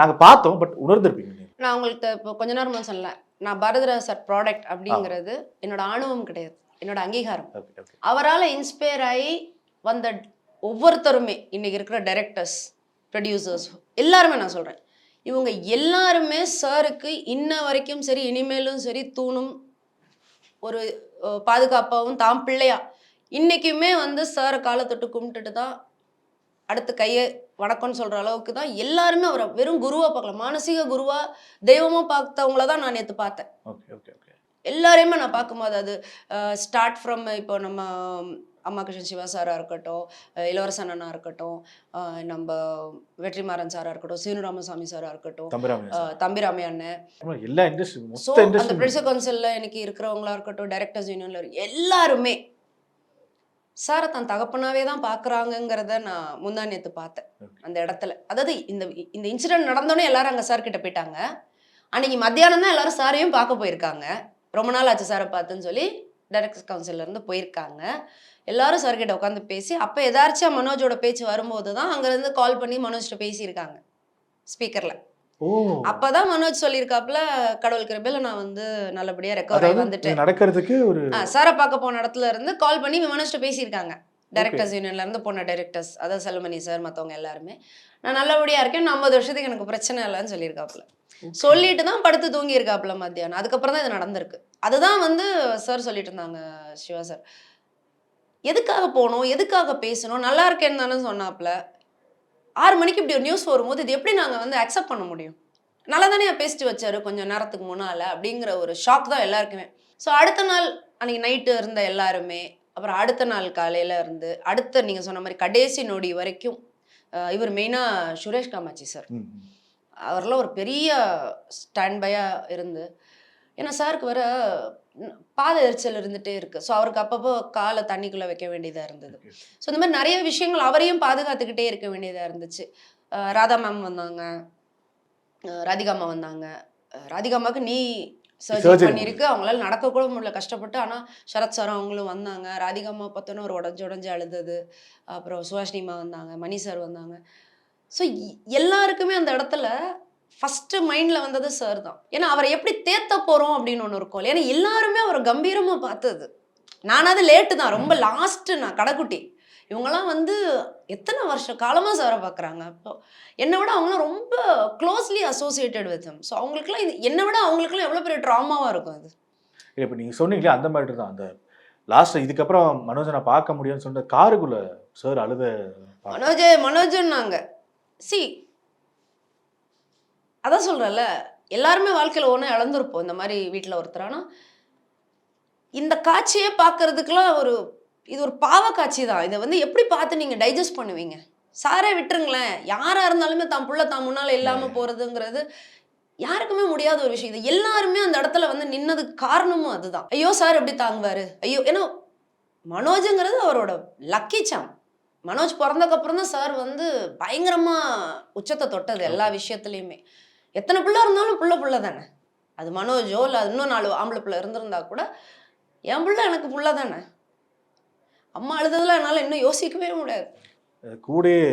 நாங்கள் பார்த்தோம், பட் உணர்ந்திருப்பீங்க. நான் உங்களுக்கு இப்போ கொஞ்ச நேரமாக சொல்லல, நான் பாரதிராஜா சார் ப்ராடக்ட் அப்படிங்கிறது என்னோட ஆணவம் கிடையாது, என்னோட அங்கீகாரம். அவரால் இன்ஸ்பயர் ஆகி வந்த ஒவ்வொருத்தருமே இன்னைக்கு இருக்கிற டைரக்டர்ஸ், ப்ரொடியூசர்ஸ் எல்லாருமே நான் சொல்கிறேன், இவங்க எல்லாருமே சாருக்கு இன்ன வரைக்கும் சரி இனிமேலும் சரி தூணும் ஒரு பாதுகாப்பாகவும் தாம் பிள்ளையா இன்னைக்குமே வந்து சாரை காலை தொட்டு கும்பிட்டுட்டு தான் அடுத்த கையை வணக்கம்னு சொல்கிற அளவுக்கு தான் எல்லாருமே அவரை வெறும் குருவாக பார்க்கல, மானசீக குருவா தெய்வமாக பார்த்தவங்கள தான் நான் நேற்று பார்த்தேன். எல்லாரையுமே நான் பார்க்கும்போது அது ஸ்டார்ட் ஃப்ரம் இப்போ நம்ம அம்மா கிருஷ்ணன் சிவா சாராக இருக்கட்டும், இளவரசன் அண்ணா இருக்கட்டும், நம்ம வெற்றிமாறன் சாராக இருக்கட்டும், சீனு ராமசாமி சாராக இருக்கட்டும், தம்பிராமி அண்ணன், எல்லா ஸோ அந்த ப்ரொடியூசர் கவுன்சிலில் எனக்கு இருக்கிறவங்களா இருக்கட்டும், டைரக்டர்ஸ் யூனியனில் எல்லாருமே சாரை தான் தகப்பனாவே தான் பார்க்குறாங்கங்கிறத நான் முந்தா நேற்று பார்த்தேன் அந்த இடத்துல. அதாவது இந்த இன்சிடென்ட் நடந்தோடனே எல்லாரும் அங்கே சார் கிட்ட போயிட்டாங்க. அன்னைக்கு மத்தியானம் தான் எல்லாரும் சாரையும் பார்க்க போயிருக்காங்க. ரொம்ப நாள் ஆச்சு சாரை பார்த்துன்னு சொல்லி டைரக்டர்ஸ் கவுன்சிலேருந்து போயிருக்காங்க. எல்லாரும் சார்கிட்ட உட்காந்து பேசி, அப்போ எதாச்சும் மனோஜோட பேச்சு வரும்போது தான் அங்கேருந்து கால் பண்ணி மனோஜ்கிட்ட பேசியிருக்காங்க ஸ்பீக்கரில். ஓ அப்பதான் மனோஜ் சொல்லியிருக்காப்புல, கடவுள் கிருபையில நான் வந்து நல்லபடியா ரெக்கவர் ஆகி அதாவது வந்துட்டேன். இது நடக்கிறதுக்கு ஒரு சாரை பார்க்க போன இடத்துல இருந்து கால் பண்ணி மனோஜ்ட்ட பேசியிருக்காங்க. டைரக்டர்ஸ் யூனியன்ல இருந்து போன டைரக்டர்ஸ், அதாவது செல்வமணி சார் மத்தவங்க எல்லாருமே. நான் நல்லபடியா இருக்கேன். இன்னும் 50 வருஷத்துக்கு எனக்கு பிரச்சனை இல்லைன்னு சொல்லியிருக்காப்புல. சொல்லிட்டு தான் படுத்து தூங்கி இருக்காப்புல மத்தியானம். அதுக்கப்புறம் தான் இது நடந்திருக்கு. அதுதான் வந்து சார் சொல்லிட்டு இருந்தாங்க, சிவா சார். எதுக்காக போனோம்? எதுக்காக பேசணும்? நல்லா இருக்கேன்னு தானே சொன்னாப்புல. 6 மணிக்கு இப்படி ஒரு நியூஸ் வரும்போது, இது எப்படி நாங்க வந்து அக்செப்ட் பண்ண முடியும்? நல்லா தானே பேசிட்டு வச்சாரு கொஞ்சம் நேரத்துக்கு முன்னால, அப்படிங்கிற ஒரு ஷாக் தான் எல்லாருக்குமே. ஸோ அடுத்த நாள் அன்னைக்கு நைட்டு இருந்த எல்லாருமே, அப்புறம் அடுத்த நாள் காலையில இருந்து, அடுத்த நீங்க சொன்ன மாரி கடைசி நொடி வரைக்கும், இவர் மெயினா சுரேஷ் காமாட்சி சார். ம், ம். அவர்லாம் ஒரு பெரிய ஸ்டாண்ட் பையா இருந்து, ஏன்னா சாருக்கு வேற பாத எரிச்சல் இருந்துட்டே இருக்கு. ஸோ அவருக்கு அப்பப்போ காலை தண்ணிக்குள்ள வைக்க வேண்டியதா இருந்தது. Okay. ஸோ இந்த மாதிரி நிறைய விஷயங்கள் அவரையும் பாதுகாத்துக்கிட்டே இருக்க வேண்டியதா இருந்துச்சு. ராதா மேம் வந்தாங்க, ராதிகா அம்மா வந்தாங்க. ராதிகா அம்மாவுக்கு நீ சர்ஜரி Surgery பண்ணியிருக்கு. அவங்களால நடக்க கூட முடியல கஷ்டப்பட்டு. ஆனா சரத் சார் அவங்களும் வந்தாங்க. ராதிகா அம்மா பார்த்தோன்னா ஒரு உடஞ்சு உடஞ்சு அழுதது. அப்புறம் சுஹாஷினி அம்மா வந்தாங்க, மணி சார் வந்தாங்க. ஸோ எல்லாருக்குமே அந்த இடத்துல ஃபர்ஸ்ட்டு மைண்ட்ல வந்தது சார் தான். ஏன்னா அவரை எப்படி தேத்த போறோம் அப்படின்னு ஒண்ணு இருக்கும். ஏன்னா எல்லாருமே அவரை கம்பீரமா பார்த்தது. நானாவது லேட்டு தான். ரொம்ப லாஸ்ட்டு நான் கடைக்குட்டி. இவங்கலாம் வந்து எத்தனை வருஷ காலமா சாரை பார்க்குறாங்க. அப்போ என்னை விட அவங்களாம் ரொம்ப closely associated with him. So அவங்களுக்குலாம் இது என்னை விட அவங்களுக்குலாம் எவ்வளோ பெரிய ட்ராமாவா இருக்கும் அது. இப்போ நீங்க சொன்னீங்களே அந்த மாதிரி தான் அந்த லாஸ்ட் இதுக்கப்புறம் மனோஜை நான் பார்க்க முடியும்னு சொன்ன காருக்குள்ள சார் அழுத மனோஜன்னாங்க. சி அதான் சொல்றேன்ல, எல்லாருமே வாழ்க்கையில ஒண்ணு இழந்திருப்போம். இந்த மாதிரி வீட்ல ஒருத்தர். ஆனா இந்த காட்சியே பார்க்கறதுக்குலாம் இது ஒரு பாவ காட்சி தான். இத வந்து எப்படி பார்த்து நீங்க டைஜஸ்ட் பண்ணுவீங்க? சாரே விட்டுருங்களேன். யாரா இருந்தாலுமே தான் புள்ள தான் முன்னால இல்லாம போறதுங்கிறது யாருக்குமே முடியாத ஒரு விஷயம். இது எல்லாருமே அந்த இடத்துல வந்து நின்னதுக்கு காரணமும் அதுதான். ஐயோ! சார் எப்படி தாங்குவாரு? ஐயோ! ஏன்னா மனோஜ்ங்கிறது அவரோட லக்கி சார்ம். மனோஜ் பொறந்ததுக்கப்புறம் தான் சார் வந்து பயங்கரமா உச்சத்த தொட்டது எல்லா விஷயத்துலயுமே. எத்தனை பிள்ளை இருந்தாலும் புள்ள தானே. அது மனோஜோ இல்ல இன்னும் 4 ஆம்பளை பிள்ளை இருந்திருந்தா கூட, என் புள்ள எனக்கு புள்ள தானே. அம்மா அழுததெல்லாம் என்னால இன்னும் யோசிக்கவே முடியாது. கூடயே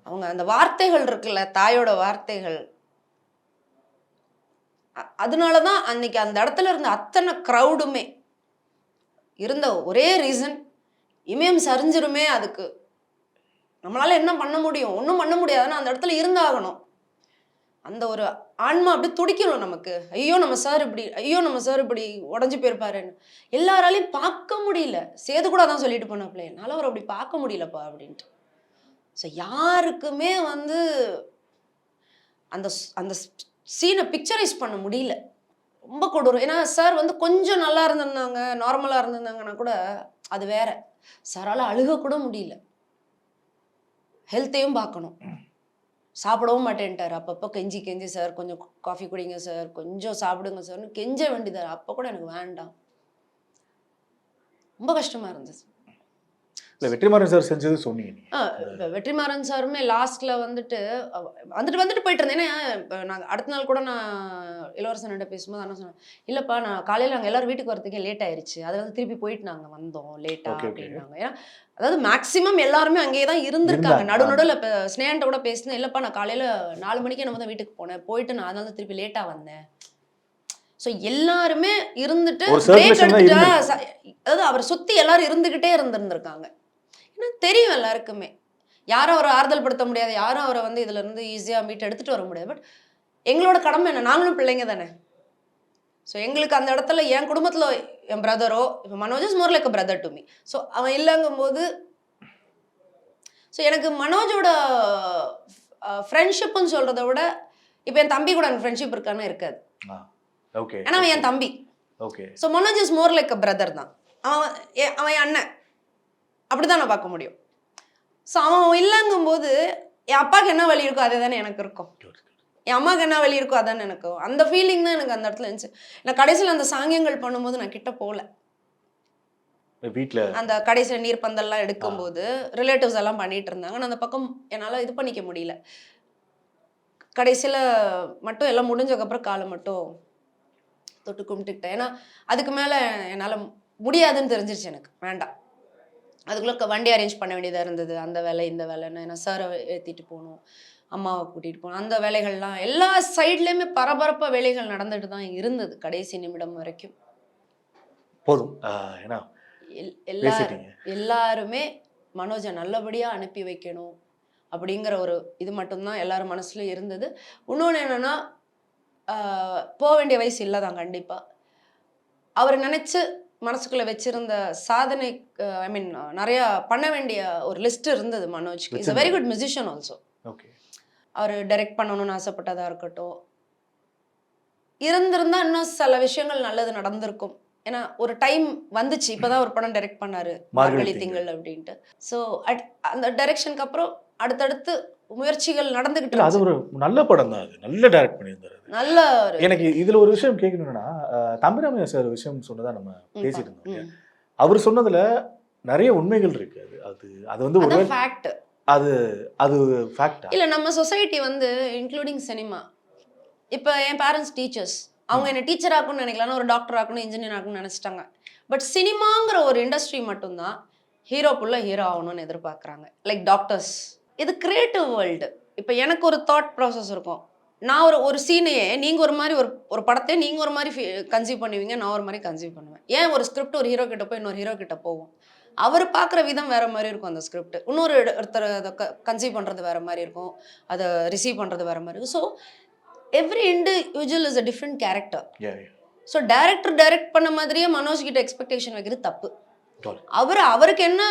அவங்க அந்த வார்த்தைகள் இருக்குல்ல, தாயோட வார்த்தைகள். அதனாலதான் அன்னைக்கு அந்த இடத்துல இருந்த அத்தனை கிரௌடுமே இருந்த ஒரே ரீசன், இமயம் சரிஞ்சிருமே அதுக்கு. நம்மளால என்ன பண்ண முடியும்? ஒன்றும் பண்ண முடியாதுன்னா அந்த இடத்துல இருந்தாகணும். அந்த ஒரு ஆன்மா அப்படி துடிக்கணும் நமக்கு. ஐயோ நம்ம சார் இப்படி உடஞ்சு போயிருப்பாருன்னு. எல்லாராலையும் பார்க்க முடியல. சேது கூட அதான் சொல்லிட்டு போனாப்ல, என்னால அவர் அப்படி பார்க்க முடியலப்பா அப்படின்ட்டு. ஸோ யாருக்குமே வந்து அந்த அந்த சீனை பிக்சரைஸ் பண்ண முடியல. ரொம்ப கொடூரம். ஏன்னா சார் வந்து கொஞ்சம் நல்லா இருந்திருந்தாங்க, நார்மலா இருந்திருந்தாங்கன்னா கூட அது வேற. சாரால அழுக கூட முடியல. ஹெல்த்தையும் பார்க்கணும். சாப்பிடவும் மாட்டேன்ட்டார். அப்பப்போ கெஞ்சி சார் கொஞ்சம் காஃபி குடிங்க சார், கொஞ்சம் சாப்பிடுங்க சார்னு கெஞ்ச வேண்டியதார். அப்போ கூட எனக்கு வேண்டாம். ரொம்ப கஷ்டமா இருந்துச்சு. இல்லை வெற்றிமாறன் சார் செஞ்சது சொன்னீங்க நீங்க. இப்போ வெற்றிமாறன் சாருமே லாஸ்ட்ல வந்துட்டு வந்துட்டு போயிட்டு இருந்தேன். ஏன்னா இப்போ நான் அடுத்த நாள் கூட நான் இளவரசன்கிட்ட பேசும்போது அண்ணா சொன்னேன், இல்லைப்பா நான் காலையில் நாங்கள் எல்லாரும் வீட்டுக்கு வரதுக்கே லேட் ஆயிடுச்சு. அதை வந்து திருப்பி போயிட்டு நாங்கள் வந்தோம் லேட்டா அப்படின்னாங்க. ஏன்னா அதாவது மேக்ஸிமம் எல்லாருமே அங்கேயே தான் இருந்திருக்காங்க. நடுநடுவில் இப்போ ஸ்னேகன்ட்ட கூட பேசினேன், இல்லைப்பா நான் காலையில் 4 மணிக்கே நம்ம தான் வீட்டுக்கு போனேன், போயிட்டு நான் அதனால திருப்பி லேட்டா வந்தேன். ஸோ எல்லாருமே இருந்துட்டு பிரேக் எடுத்துட்டா, அதாவது அவரை சுத்தி எல்லாரும் இருந்துகிட்டே இருந்திருக்காங்க. ஏன்னா தெரியும் எல்லாருக்குமே, யாரும் அவரை ஆறுதல் படுத்த முடியாது, யாரும் அவரை வந்து இதுல இருந்து ஈஸியா மீட் எடுத்துட்டு வர முடியாது. பட் எங்களோட கடமை என்ன, நாங்களும் பிள்ளைங்க தானே. ஸோ எங்களுக்கு அந்த இடத்துல என் குடும்பத்துல என் பிரதரோ, இப்போ Manoj is more like a brother to me. So அவன் இல்லைங்கும் போது, ஸோ எனக்கு மனோஜோட ஃப்ரெண்ட்ஷிப்னு சொல்றதை விட இப்போ என் தம்பி கூட எனக்கு ஃப்ரெண்ட்ஷிப் இருக்கான்னு இருக்காது. ஏன்னா அவன் என் தம்பி. So Manoj is more like a brother தான். அவன் என் அண்ணன், அப்படிதான் நான் பார்க்க முடியும். ஸோ அவன் இல்லைங்கும்போது என் அப்பாவுக்கு என்ன வழி இருக்கோ அதே தானே எனக்கு இருக்கும், என் அம்மாவுக்கு என்ன வழி இருக்கோ அதானே எனக்கு. அந்த ஃபீலிங் தான் எனக்கு அந்த இடத்துல இருந்துச்சு. நான் கடைசியில் அந்த சாங்கியங்கள் பண்ணும்போது நான் கிட்ட போகல. வீட்டில் அந்த கடைசியில் நீர்பந்தல்லாம் எடுக்கும்போது ரிலேட்டிவ்ஸ் எல்லாம் பண்ணிட்டு இருந்தாங்க. நான் அந்த பக்கம் என்னால் இது பண்ணிக்க முடியல. கடைசியில் மட்டும் எல்லாம் முடிஞ்சதுக்கப்புறம் காலை மட்டும் தொட்டு கும்பிட்டுக்கிட்டேன். ஏன்னா அதுக்கு மேலே என்னால் முடியாதுன்னு தெரிஞ்சிருச்சு எனக்கு, வேண்டாம். அதுக்குள்ளே வண்டி அரேஞ்ச் பண்ண வேண்டியதாக இருந்தது, அந்த வேலை இந்த வேலைன்னு. ஏன்னா சாரை ஏற்றிட்டு போகணும், அம்மாவை கூட்டிகிட்டு போகணும், அந்த வேலைகள்லாம் எல்லா சைட்லேயுமே பரபரப்பாக வேலைகள் நடந்துட்டு தான் இருந்தது கடைசி நிமிடம் வரைக்கும். போதும் ஏன்னா பேசிட்டீங்க. எல்லாருமே மனோஜை நல்லபடியாக அனுப்பி வைக்கணும் அப்படிங்கிற ஒரு இது மட்டும்தான் எல்லாரும் மனசுலையும் இருந்தது. இன்னொன்று என்னென்னா, போக வேண்டிய வயசு இல்லை தான் கண்டிப்பாக. அவர் நினச்சி மனசுக்குள்ளே வச்சிருந்த சாதனை, ஐ மீன் நிறையா பண்ண வேண்டிய ஒரு லிஸ்ட் இருந்தது மனோஜ்க்கு. Is a very good musician also. Okay, அவர் டைரக்ட் பண்ணணும்னு ஆசைப்பட்டதாக இருக்கட்டும், இருந்திருந்தால் இன்னும் சில விஷயங்கள் நல்லது நடந்திருக்கும். ஏன்னா ஒரு டைம் வந்துச்சு, இப்போதான் ஒரு படம் டைரக்ட் பண்ணாரு மார்கழி திங்கள் அப்படின்ட்டு. ஸோ அந்த டைரக்ஷனுக்கு அப்புறம் அடுத்தடுத்து முயற்சிகள் நடந்துகிட்டு இல்ல, அது ஒரு நல்ல படம் தான். அது நல்ல டைரக்ட் பண்ணியிருந்தாரு. நல்ல எனக்கு இதுல ஒரு விஷயம் கேட்கணும்னா, தம்பிராமையா சார் விஷயம் சொன்னதா நம்ம பேசிட்டு இருந்தோம். அவர் சொன்னதுல நிறைய உண்மைகள் இருக்கு. அது வந்து ஒரு ஃபேக்ட். அது ஃபேக்ட் இல்ல, நம்ம சொசைட்டி வந்து இன்க்ளூடிங் சினிமா, இப்போ என் பேரண்ட்ஸ் டீச்சர்ஸ், அவங்க என்ன டீச்சர் ஆகணும்னு நினைக்கலாம், ஒரு டாக்டர் ஆகணும், இன்ஜினியர் ஆகணும்னு நினைச்சிட்டாங்க. பட் சினிமாங்கிற ஒரு இண்டஸ்ட்ரி மட்டும்தான் ஹீரோக்குள்ள ஹீரோ ஆகணும்னு எதிர்பார்க்குறாங்க. லைக் டாக்டர்ஸ், இது கிரியேட்டிவ் வேர்ல்டு. இப்போ எனக்கு ஒரு தாட் ப்ராசஸ் இருக்கும். நான் ஒரு சீனையே நீங்கள் ஒரு மாதிரி ஒரு படத்தையே நீங்கள் ஒரு மாதிரி கன்சீவ் பண்ணுவீங்க, நான் ஒரு மாதிரி கன்சீவ் பண்ணுவேன். ஏன் ஒரு ஸ்கிரிப்ட் ஒரு ஹீரோ கிட்ட போய் இன்னொரு ஹீரோ கிட்ட போகும், அவர் பார்க்குற விதம் வேறு மாதிரி இருக்கும். அந்த ஸ்கிரிப்ட் ஒருத்தர் அதை கன்சீவ் பண்ணுறது வேறு மாதிரி இருக்கும், அதை ரிசீவ் பண்ணுறது வேறு மாதிரி இருக்கும். So every individual is a different character. So direct பண்ண மாதிரியே மனோஜ் கிட்ட எக்ஸ்பெக்டேஷன் வைக்கிறது தப்பு. அவருக்கு என்ன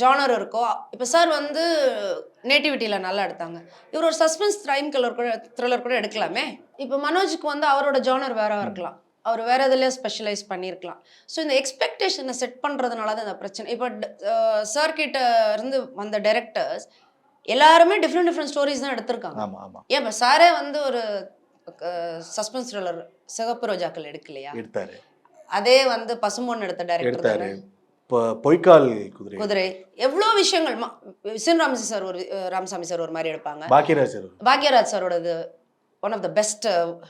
ஜானர் இருக்கோ, இப்போ சார் வந்து நேட்டிவிட்டியில் நல்லா எடுத்தாங்க, இவர் ஒரு சஸ்பென்ஸ் க்ரைம் த்ரில்லர் கூட எடுக்கலாமே. இப்போ மனோஜுக்கு வந்து அவரோட ஜானர் வேற இருக்கலாம், அவர் வேற எதுலேயே ஸ்பெஷலைஸ் பண்ணியிருக்கலாம். ஸோ இந்த எக்ஸ்பெக்டேஷனை செட் பண்ணுறதுனால தான் இந்த பிரச்சனை. இப்போ சார் கிட்ட இருந்து வந்த டைரக்டர்ஸ் எல்லாருமே டிஃப்ரெண்ட் ஸ்டோரிஸ் தான் எடுத்திருக்காங்க. ஏன் இப்போ சாரே வந்து ஒரு சஸ்பென்ஸ் த்ரில்லர் சிகப்பு ரோஜாக்கள் எடுக்கலையா? எடுத்தாரு. அதே வந்து பசும்பொன் எடுத்த டைரக்டர் தானே. பொய்க்கால் குதிரை எவ்வளோ விஷயங்கள். ராமசாமி சார் ஒரு மாதிரி எடுப்பாங்க, பாக்யராஜ் சாரோடது one of the best,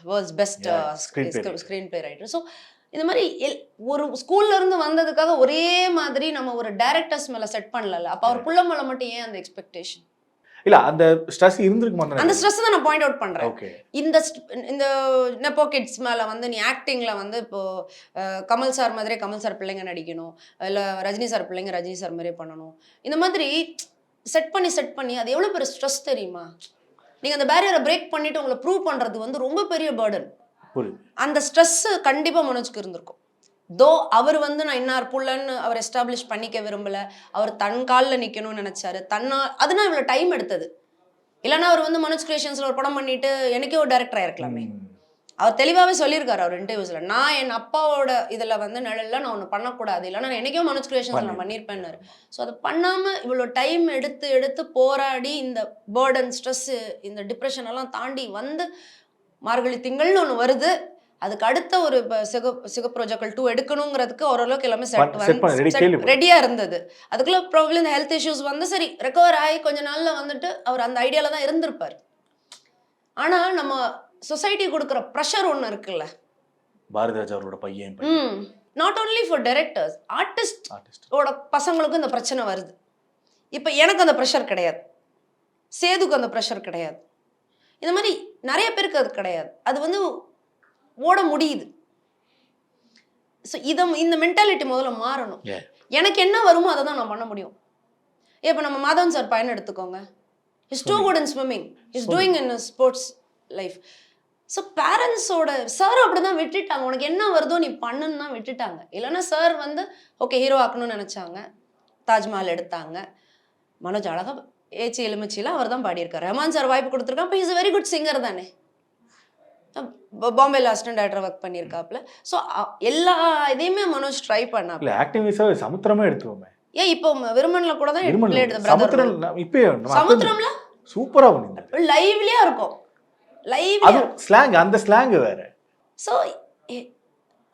world's best screen play writer. So இந்த மாதிரி ஒரு ஸ்கூல்ல இருந்து வந்ததுக்காக ஒரே மாதிரி நம்ம ஒரு டைரக்டர்ஸ் மேல செட் பண்ணல. அப்போ அவர் புள்ள மேல மட்டும் ஏன் அந்த எக்ஸ்பெக்டேஷன்? இல்ல, அந்த ஸ்ட்ரெஸ் இருந்திருக்குமா? அந்த ஸ்ட்ரெஸ் தான் நான் பாயிண்ட் அவுட் பண்றேன். இந்த நெப்போ கிட்ஸ் மேல வந்து நீ ஆக்டிங்ல வந்து இப்போ கமல் சார் மாதிரியே கமல் சார் பிள்ளைங்க நடிக்கணும், இல்ல ரஜினி சார் பிள்ளைங்க ரஜினி சார் மாதிரியே பண்ணணும், இந்த மாதிரி செட் பண்ணி அது எவ்வளவு பெரிய ஸ்ட்ரெஸ் தெரியுமா? நீங்க அந்த பேரியரை பிரேக் பண்ணிட்டு உங்களை ப்ரூவ் பண்றது வந்து ரொம்ப பெரிய பர்டன். அந்த ஸ்ட்ரெஸ் கண்டிப்பா மனோஜ்க்கு இருந்திருக்கும். தோ அவர் வந்து நான் இன்னார் புள்ளன்னு அவர் எஸ்டாப்ளிஷ் பண்ணிக்க விரும்பல, அவர் தன் காலில் நிற்கணும்னு நினைச்சாரு. அதுனா இவ்வளோ டைம் எடுத்தது. இல்லைன்னா அவர் வந்து மனோஜ் கிரியேஷன்ஸ்ல ஒரு படம் பண்ணிட்டு எனக்கே ஒரு டைரக்டர் ஆயிருக்கலாமே. அவர் தெளிவாகவே சொல்லியிருக்காரு அவர் இன்டர்வியூஸ்ல, நான் என் அப்பாவோட இதில் வந்து நிழல்ல நான் ஒன்று பண்ணக்கூடாது, இல்லைன்னா நான் எனக்கே மனோஜ் கிரியேஷன்ஸ் நான் பண்ணியிருப்பேன்னாரு. ஸோ அதை பண்ணாமல் இவ்வளோ டைம் எடுத்து போராடி இந்த பேர்டன், ஸ்ட்ரெஸ்ஸு, இந்த டிப்ரெஷன் எல்லாம் தாண்டி வந்து மார்கழி திங்கள்னு ஒன்று வருது. அதுக்கு அடுத்த ஒரு சிகப்பு ரோஜாக்கள் 2 எடுக்கணுங்கிறதுக்கு ஓரளவுக்கு எல்லாமே ரெடியா இருந்தது. அதுக்குள்ள ப்ராப்ளம் இந்த ஹெல்த் இஷ்யூஸ் வந்து சரி ரெக்கவர் ஆகி கொஞ்ச நாள்ல வந்துட்டு அவர் அந்த ஐடியால தான் இருந்திருப்பார். ஆனா நம்ம சொசைட்டி கொடுக்குற ப்ரெஷர் ஒன்று இருக்குல்ல, பாரதிராஜ் அவரோட பையன், நாட் ஓன்லி ஃபார் டைரக்டர்ஸ், ஆர்டிஸ்டோட பசங்களுக்கும் இந்த பிரச்சனை வருது. இப்போ எனக்கு அந்த ப்ரெஷர் கிடையாது, சேதுக்கு அந்த ப்ரெஷர் கிடையாது, இந்த மாதிரி நிறைய பேருக்கு அது கிடையாது. அது வந்து ஓட முடியுது. ஸோ இந்த மென்டாலிட்டி முதல்ல மாறணும். எனக்கு என்ன வருமோ அதை தான் நான் பண்ண முடியும். இப்போ நம்ம மாதவன் சார் பையன் எடுத்துக்கோங்க, is too good in swimming, is doing in sports life. So பேரண்ட்ஸோட சார் அப்படி தான் விட்டுட்டாங்க, உனக்கு என்ன வருதோ நீ பண்ணுன்னு தான் விட்டுட்டாங்க. இல்லைன்னா சார் வந்து ஓகே ஹீரோ ஆக்கணும்னு நினச்சாங்க, தாஜ்மஹால் எடுத்தாங்க, மனோஜ் அழகா ஏச்சி எலுமிச்சியில் அவர் தான் பாடியிருக்காரு, ரஹ்மான் சார் வாய்ப்பு கொடுத்துருக்கான், இப்போ is a very good singer தானே, பாம்பேல அசிஸ்டன்ட் டைரக்டர் ஒர்க் பண்ணியிருக்காப்ல. ஸோ எல்லா இதையுமே மனோஜ் ட்ரை பண்ணாப்ல. ஆக்டிங் வைஸா சமுத்திரமா எடுத்துவோமே. ஏன் இப்போ விருமன்ல கூட தான் சமுத்திரம்ல சூப்பரா பண்ணிருந்தாரு, லைவ்லியா இருக்கும், அது ஸ்லாங், அந்த ஸ்லாங் வேற. ஸோ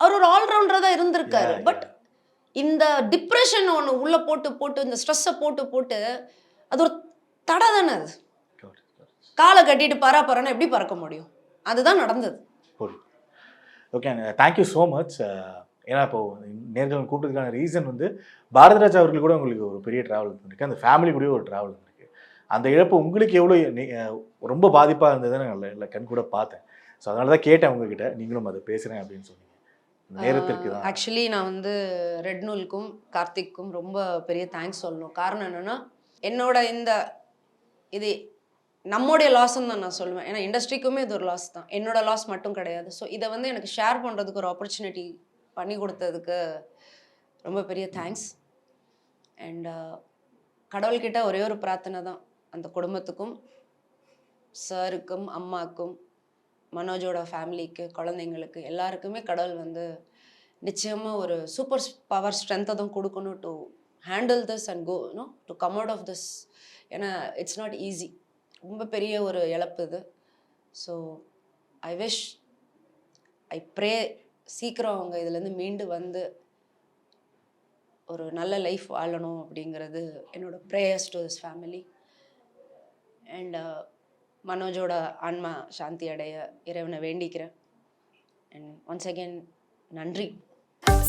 அவர் ஒரு ஆல்ரவுண்டரா தான் இருந்திருக்காரு. பட் இந்த டிப்ரெஷன் ஒன்று உள்ள போட்டு இந்த ஸ்ட்ரெஸ்ஸை போட்டு அது ஒரு தடை தானே. அது காலை கட்டிட்டு பரான்னு எப்படி பறக்க முடியும்? அதுதான் நடந்தது. Okay, thank you so much. ஏன்னா இப்போ நேர்கள் கூப்பிட்டதுக்கான ரீசன் வந்து பாரதிராஜ் அவர்கள் கூட உங்களுக்கு ஒரு பெரிய ட்ராவல் இருந்திருக்கு, அந்த ஃபேமிலி கூட ஒரு ட்ராவல் இருந்திருக்கு. அந்த இழப்பு உங்களுக்கு எவ்வளோ ரொம்ப பாதிப்பாக இருந்ததுன்னு நான் இல்லை கண் கூட பார்த்தேன். ஸோ அதனால தான் கேட்டேன் உங்ககிட்ட, நீங்களும் அதை பேசுகிறேன் அப்படின்னு சொன்னீங்க. நேரத்திற்கு தான். ஆக்சுவலி நான் வந்து ரெட் நூலுக்கும் கார்த்திக்கும் ரொம்ப பெரிய தேங்க்ஸ் சொல்லணும். காரணம் என்னென்னா என்னோட இது நம்மளுடைய லாஸ்ன்னு தான் நான் சொல்லுவேன். ஏன்னா இண்டஸ்ட்ரிக்குமே இது ஒரு லாஸ் தான், என்னோட லாஸ் மட்டும் கிடையாது. ஸோ இதை வந்து எனக்கு ஷேர் பண்ணுறதுக்கு ஒரு ஆப்பர்ச்சுனிட்டி பண்ணி கொடுத்ததுக்கு ரொம்ப பெரிய தேங்க்ஸ். அண்ட் கடவுள்கிட்ட ஒரே ஒரு பிரார்த்தனை தான், அந்த குடும்பத்துக்கும் சாருக்கும் அம்மாவுக்கும் மனோஜோட ஃபேமிலிக்கு குழந்தைங்களுக்கு எல்லாருக்குமே கடவுள் வந்து நிச்சயமாக ஒரு சூப்பர் பவர் ஸ்ட்ரென்த்தை தான் கொடுக்கணும் to handle this and go to come out of this. ஏன்னா இட்ஸ் நாட் ஈஸி, ரொம்ப பெரிய ஒரு இழப்பு இது. ஸோ ஐ ப்ரே சீக்கிரம் அவங்க இதுலேருந்து மீண்டு வந்து ஒரு நல்ல லைஃப் வாழணும் அப்படிங்கிறது என்னோட prayers to this family. And மனோஜோட ஆன்மா சாந்தி அடைய இறைவனை வேண்டிக்கிறேன். அண்ட் ஒன்ஸ் அகெயின் நன்றி.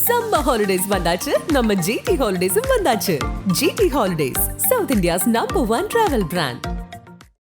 சம்மர் ஹாலிடேஸ் வந்தாச்சு, நம்ம ஜிடி ஹாலிடேஸும் வந்தாச்சு. GT holidays, south India's number 1 travel brand.